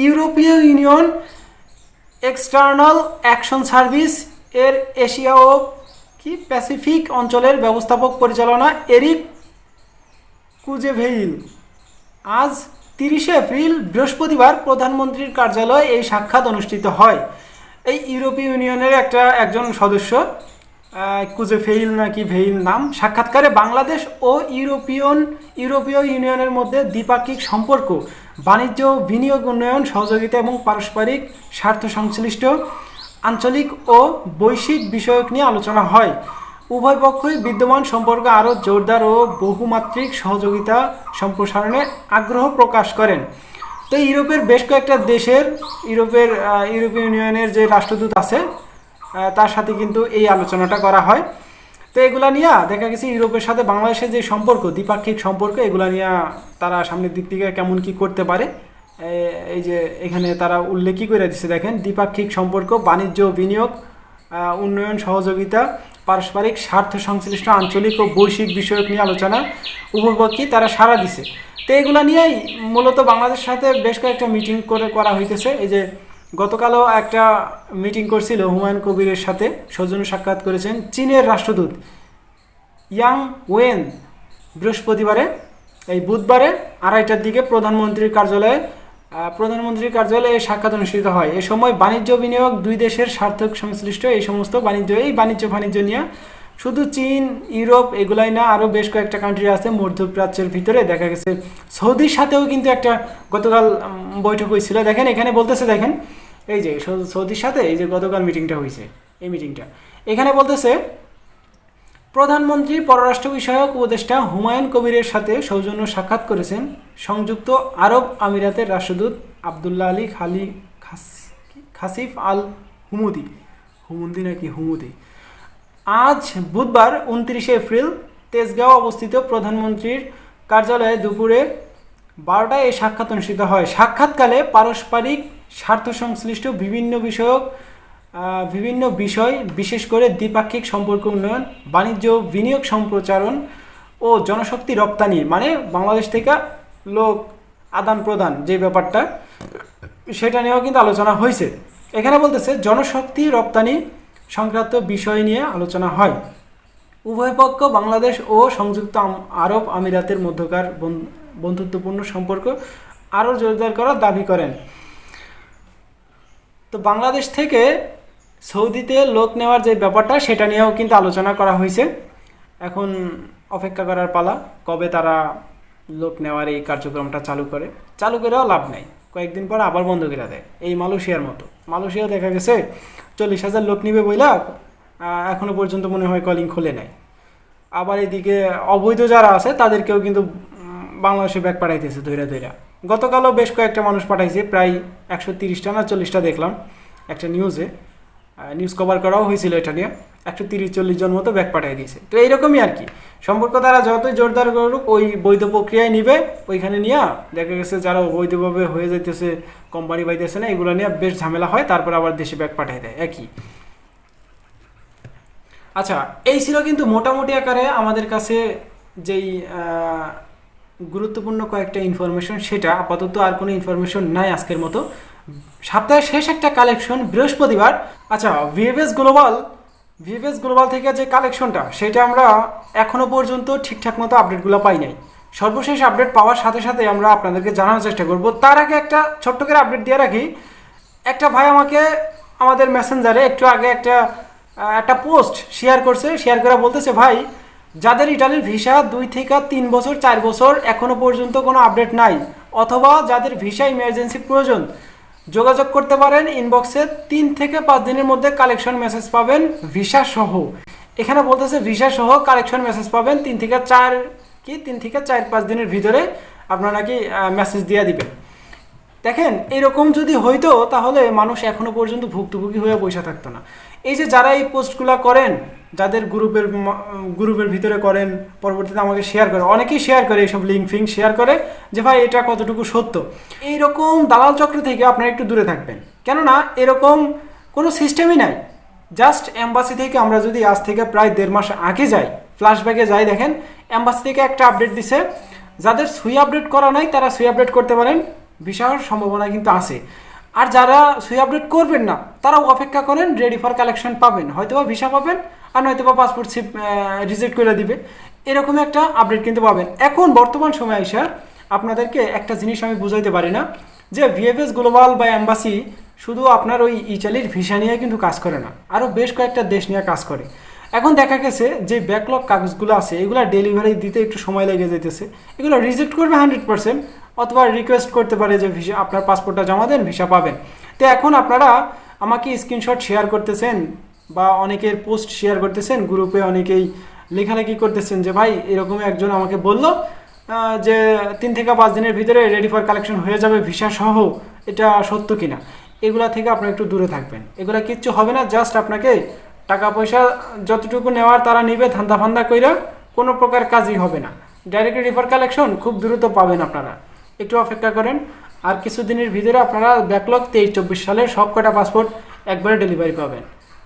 ইউরোপীয় union external action service এর Asia ও Pacific অঞ্চলের ব্যবস্থাপক পরিচালনা এরিক কুজেভেইল আজ 30 এপ্রিল বৃহস্পতিবার প্রধানমন্ত্রীর কার্যালয়ে এই সাক্ষাৎ অনুষ্ঠিত হয়। এই ইউরোপীয় ইউনিয়নের একজন সদস্য কুজেভেইল নাকি ভেইল নাম সাক্ষাৎকারে বাংলাদেশ ও ইউরোপীয় ইউনিয়নের মধ্যে দ্বিপাক্ষিক সম্পর্ক, বাণিজ্য, বিনিয়োগ, উন্নয়ন, সহযোগিতা এবং পারস্পরিক স্বার্থ সংশ্লিষ্ট আঞ্চলিক ও বৈশ্বিক বিষয়ক নিয়ে আলোচনা হয়। উভয় পক্ষই বিদ্যমান সম্পর্ক আরও জোরদার ও বহুমাত্রিক সহযোগিতা সম্প্রসারণে আগ্রহ প্রকাশ করেন। তো ইউরোপের বেশ কয়েকটা দেশের ইউরোপীয় ইউনিয়নের যে রাষ্ট্রদূত আছে তার সাথে কিন্তু এই আলোচনাটা করা হয়। তো এগুলা নিয়ে দেখা গেছে ইউরোপের সাথে বাংলাদেশের যে সম্পর্ক, দ্বিপাক্ষিক সম্পর্ক, এগুলা নিয়ে তারা সামনের দিক থেকে কেমন কি করতে পারে, এই যে এখানে তারা উল্লেখই করে দিচ্ছে। দেখেন, দ্বিপাক্ষিক সম্পর্ক, বাণিজ্য, বিনিয়োগ, উন্নয়ন, সহযোগিতা, পারস্পরিক স্বার্থ সংশ্লিষ্ট আঞ্চলিক ও বৈশ্বিক বিষয়ক নিয়ে আলোচনা উভয়পক্ষই তারা সাড়া দিছে। তো এগুলা নিয়েই মূলত বাংলাদেশের সাথে বেশ কয়েকটা মিটিং করা হইতেছে। এই যে গতকালও একটা মিটিং করছিল হুমায়ুন কবিরের সাথে, সৌজন্য সাক্ষাৎ করেছেন চীনের রাষ্ট্রদূত ইয়াং ওয়েন। বৃহস্পতিবারে এই বুধবারে 2:30টার দিকে প্রধানমন্ত্রীর কার্যালয়ে এই সাক্ষাৎ অনুষ্ঠিত হয়। এ সময় বাণিজ্য, বিনিয়োগ, দুই দেশের স্বার্থ সংশ্লিষ্ট এই সমস্ত বাণিজ্য নিয়ে শুধু চীন, ইউরোপ এগুলাই না, আরও বেশ কয়েকটা কান্ট্রি আছে মধ্যপ্রাচ্যের ভিতরে। দেখা গেছে সৌদির সাথেও কিন্তু একটা গতকাল বৈঠক হয়েছিল। দেখেন এখানে বলতেছে, দেখেন এই যে সৌদির সাথে এই যে গতকাল মিটিংটা হয়েছে, এই মিটিংটা এখানে বলতেছে প্রধানমন্ত্রী পররাষ্ট্র বিষয়ক উপদেষ্টা হুমায়ুন কবিরের সাথে সৌজন্য সাক্ষাৎ করেছেন সংযুক্ত আরব আমিরাতের রাষ্ট্রদূত আবদুল্লাহ আলী খাসিফ আল হুমুদি। আজ বুধবার 29 এপ্রিল তেজগাঁও অবস্থিত প্রধানমন্ত্রীর কার্যালয়ে দুপুরে 12টায় এই সাক্ষাৎ অনুষ্ঠিত হয়। সাক্ষাৎকালে পারস্পরিক স্বার্থ সংশ্লিষ্ট বিভিন্ন বিষয়, বিশেষ করে দ্বিপাক্ষিক সম্পর্ক উন্নয়ন, বাণিজ্য, বিনিয়োগ সম্প্রচারণ ও জনশক্তি রপ্তানি, মানে বাংলাদেশ থেকে লোক আদান প্রদান যে ব্যাপারটা, সেটা নিয়েও কিন্তু আলোচনা হয়েছে। এখানে বলতেছে জনশক্তি রপ্তানি সংক্রান্ত বিষয় নিয়ে আলোচনা হয়। উভয় পক্ষ বাংলাদেশ ও সংযুক্ত আরব আমিরাতের মধ্যকার বন্ধুত্বপূর্ণ সম্পর্ক আরও জোরদার করার দাবি করেন। তো বাংলাদেশ থেকে সৌদিতে লোক নেওয়ার যে ব্যাপারটা, সেটা নিয়েও কিন্তু আলোচনা করা হয়েছে। এখন অপেক্ষা করার পালা, কবে তারা লোক নেওয়ার এই কার্যক্রমটা চালু করেও লাভ নাই, কয়েকদিন পর আবার বন্ধ করে দেয়। এই মালয়েশিয়ার মতো, মালয়েশিয়া দেখা গেছে 40,000 লোক নিবে বইলা এখনো পর্যন্ত মনে হয় কলিং খুলে নেয়। আবার এদিকে অবৈধ যারা আছে তাদেরকেও কিন্তু বাংলাদেশে ব্যাগ পাঠাইতেছে ধৈরা। গতকালও বেশ কয়েকটা মানুষ পাঠাইছে, প্রায় 130টা না 40টা দেখলাম একটা নিউজ কভার করাও হয়েছিল এটা নিয়ে। 130-40 জন মতো ব্যাগ পাঠিয়ে দিয়েছে। তো এইরকমই আর কি সম্পর্ক, তারা যতই জোরদার করুক ওই বৈধ প্রক্রিয়ায় নিবে, ওইখানে নিয়ে দেখা গেছে যারা অবৈধভাবে হয়ে যাইতেছে, কোম্পানি পাইতেছে না, এগুলো নিয়ে বেশ ঝামেলা হয়, তারপর আবার দেশে ব্যাগ পাঠিয়ে দেয় একই। আচ্ছা, এই ছিল কিন্তু মোটামুটি আকারে আমাদের কাছে যেই গুরুত্বপূর্ণ কয়েকটা ইনফরমেশন, সেটা আপাতত আর কোনো ইনফরমেশন নাই আজকের মতো। সপ্তাহের শেষ একটা কালেকশন বৃহস্পতিবার। আচ্ছা, ভিএফএস গ্লোবাল থেকে যে কালেকশনটা, সেটা আমরা এখনো পর্যন্ত ঠিকঠাক মতো আপডেটগুলো পাই নাই। সর্বশেষ আপডেট পাওয়ার সাথে সাথে আমরা আপনাদেরকে জানানোর চেষ্টা করব। তার আগে একটা ছোট্ট করে আপডেট দিয়ে রাখি। একটা ভাই আমাকে আমাদের মেসেঞ্জারে একটু আগে একটা পোস্ট শেয়ার করে বলতেছে, ভাই যাদের ইটালির ভিসা 2 থেকে 3 বছর 4 বছর এখনো পর্যন্ত কোনো আপডেট নাই, অথবা যাদের ভিসা ইমার্জেন্সি প্রয়োজন, যোগাযোগ করতে পারেন ইনবক্সে। 3 থেকে 5 দিনের মধ্যে কালেকশন মেসেজ পাবেন ভিসা সহ। এখানে বলতেছে ভিসা সহ কালেকশন মেসেজ পাবেন 3 থেকে 4-5 দিনের ভিতরে আপনারা নাকি মেসেজ দিয়ে দিবেন। দেখেন, এরকম যদি হইতো তাহলে মানুষ এখনো পর্যন্ত ভুক্তভোগী হয়ে বসে থাকতো না। এই যে যারা এই পোস্টগুলো করেন, যাদের গ্রুপের ভিতরে করেন, পরবর্তীতে আমাকে শেয়ার করে, অনেকেই শেয়ার করে, এইসব লিঙ্ক শেয়ার করে যে ভাই এটা কতটুকু সত্য। এইরকম দালাল চক্র থেকে আপনারা একটু দূরে থাকবেন, কেননা এরকম কোনো সিস্টেমই নাই। জাস্ট এম্বাসি থেকে আমরা যদি আজ থেকে প্রায় 1.5 মাস আগে যাই, ফ্ল্যাশব্যাকে যাই, দেখেন এম্বাসি থেকে একটা আপডেট দিছে, যাদের সুই আপডেট করা নাই তারা সুই আপডেট করতে পারেন। ভিসার সম্ভাবনা কিন্তু আছে। আর যারা সুই আপডেট করবেন না তারাও অপেক্ষা করেন, রেডি ফর কালেকশন পাবেন, হয়তোবা ভিসা পাবেন আর নয়তোবা পাসপোর্ট সিপ রিজেক্ট করে দিবে, এরকম একটা আপডেট কিন্তু পাবেন। এখন বর্তমান সময় এসে আপনাদেরকে একটা জিনিস আমি বুঝাইতে পারি না যে ভিএফএস গ্লোবাল বা অ্যাম্বাসি শুধু আপনার ওই ইটালির ভিসা নিয়ে কিন্তু কাজ করে না, আরও বেশ কয়েকটা দেশ নিয়ে কাজ করে। এখন দেখা গেছে যে ব্যাকলগ কাগজগুলো আছে এগুলো ডেলিভারি দিতে একটু সময় লেগে যেতেছে, এগুলো রিজেক্ট করবে 100%, অথবা রিকোয়েস্ট করতে পারে যে ভিসা আপনার পাসপোর্টটা জমা দেন, ভিসা পাবেন। তো এখন আপনারা আমাকে স্ক্রিনশট শেয়ার করতেছেন বা অনেকের পোস্ট শেয়ার করতেছেন, গ্রুপে অনেকেই লেখালেখি করতেছেন যে ভাই এরকম একজন আমাকে বলল যে 3 থেকে 5 দিনের ভিতরে রেডি ফর কালেকশন হয়ে যাবে ভিসা সহ, এটা সত্য কিনা? এগুলা থেকে আপনারা একটু দূরে থাকবেন, এগুলা কিচ্ছু হবে না। জাস্ট আপনাকে টাকা পয়সা যতটুকু নেওয়ার তারা নিবে, ধান্দা ফান্দা কইরা কোনো প্রকার কাজই হবে না। ডাইরেক্ট রেডি ফর কালেকশন খুব দ্রুত পাবেন আপনারা, একটু অপেক্ষা করেন। আর কিছুদিনের ভিতরে আপনারা ব্যাকলগ 23-24 সালের সব কটা পাসপোর্ট একবারে ডেলিভারি পাবেন।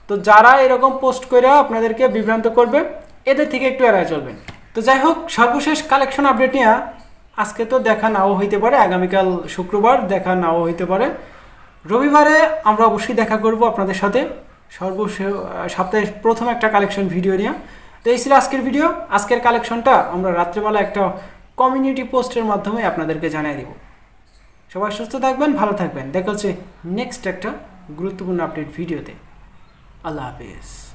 তো যারা এরকম পোস্ট করে আপনাদেরকে বিভ্রান্ত করবে এদের থেকে একটু এড়ায় চলবেন। তো যাই হোক, সর্বশেষ কালেকশন আপডেট নিয়ে আজকে তো দেখা নাও হইতে পারে, আগামীকাল শুক্রবার দেখা নাও হইতে পারে, রবিবারে আমরা অবশ্যই দেখা করব আপনাদের সাথে সপ্তাহের প্রথম একটা কালেকশন ভিডিও নিয়ে। তো এই ছিল আজকের ভিডিও। আজকের কালেকশনটা আমরা রাত্রেবেলা একটা কমিউনিটি পোস্টের মাধ্যমে আপনাদেরকে জানিয়ে দেব। সবাই সুস্থ থাকবেন, ভালো থাকবেন, দেখা হচ্ছে নেক্সট একটা গুরুত্বপূর্ণ আপডেট ভিডিওতে। আল্লাহ হাফেজ।